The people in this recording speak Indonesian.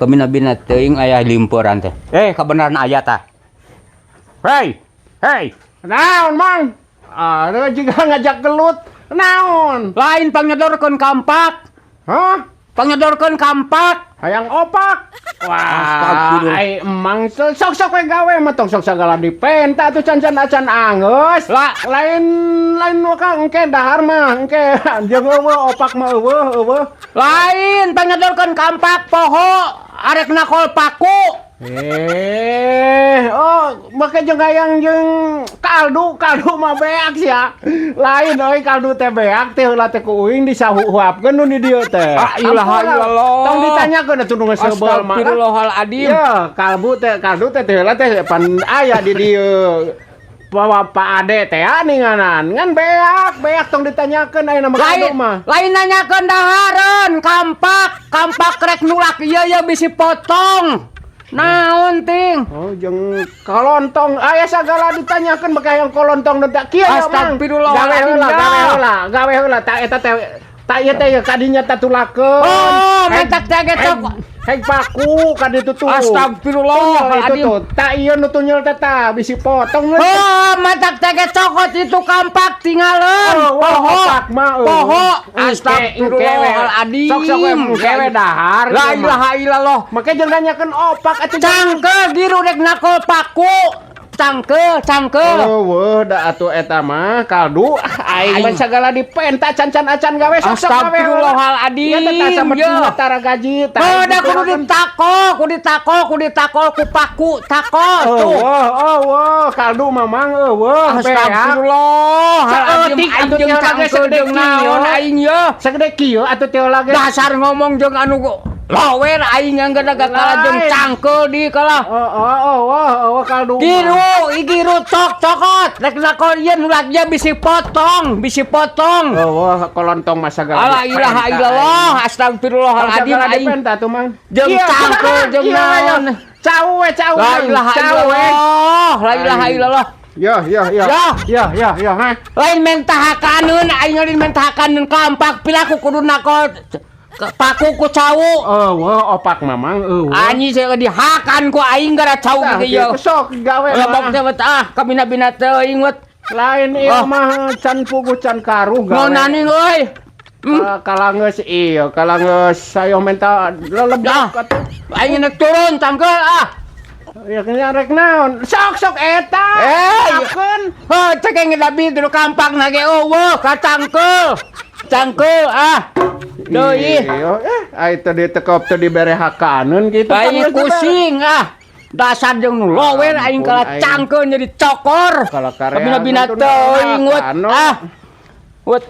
Kemina-bina teuing aya limperan teh. Kebenaran aya tah. Hei. Naon, Mang? Ada juga ngajak gelut. Naon? Lain pangnyodorkeun kampak. Hah? Pangnyodorkeun kampak. Hayang opak. Wah, Astagfirullah. ai emang sok-sok we gawe mah tong sok sagala dipenta atuh can-can acan angeus. Lah, lain waka engke dahar mah engke jeung eueuh opak mah eueuh. Lain pangnyodorkeun kampak poho arek nakol paku. Make jeung hayang jeung kaldu mah beak sia. Lain euy kaldu teh beak teh heula teh ku uing disahuapkeun nu di dieu teh. Ilaha illallah. Tong ditanyakeun atuh nu geuseubeul mah. Astagfirullahaladzim. Ya, kaldu teh heula teh pan aya di dieu. Bawa Pak Ade teh ninganan ngan beak tong ditanyakeun ayeuna mah kaldu mah. Lain nanyakeun dahareun kampak rek nulak ieu bisi potong. Naon ting? Oh, jeung kolontong aya sagala ditanyakeun make hayang kolontong teh kieu ya Mang. Astagfirullahaladzim. Gawe heula ta eta teh ieu teh kadinya tatulakeun. Oh, mentak teh getok. Heg paku ka ditu tuh. Astagfirullahaladzim. Ta ieu nu tunyul teh tah bisi potong. Oh, mentak teh cokot itu kampak tinggalin. Poho. Astagfirullahaladzim. Sok gawe dahar. La ilaha illallah. Make jeung nanyakeun opak atuh. Cangkel diru rek nakol paku. Cangkel. Weuh da atuh eta mah kaldu aing mah sagala dipenta can-can acan gawe sok gawe. Astagfirullahaladzim. Ieu teh tasa tara gaji tah. Oh, da kudu ditakol ku paku takol tuh. Kaldu mamang eueuh. Astagfirullahaladzim. Aing cangkel jeung naon aing ye. Sagede kieu atuh teh lagi. Dasar ngomong jeung anu lower aing anggeuna kalah jeung cangkel di kalah. Kaldu. Giru cokot. Rek nakol ieu nu lagja bisi potong. Kolontong mah sagala. La ilaha illallah. Astagfirullahaladzim aing. Dipenta tuh Mang. Jeung cangkel jeung naon. Cawe. La ilaha illallah. Ya. Lain mentahakaneun aing lain mentahakaneun kampak pilaku kudu nakol paku ku cawu. Opak mamang Anyi saya dihakan ku aing gara cawu kieu. Sok gawe Lebok teh kabina-bina teuing wet. Lain ieu mah can pugu can karuh gawe. Ngonani euy. Kalangeus sayo menta lelebok atuh. Aing nek turun cangkel Ya kena rek naon. Sok eta. Akeun. Cek ngedabi dulu kampak nage eueuh ka cangkel. Deui. Ai teh ditekop teh dibere hakaneun kitu. Aing pusing Dasar jeung nu lower aing kala cangkeun jadi cokor. Kala karean. Kabina-bina teuing wet.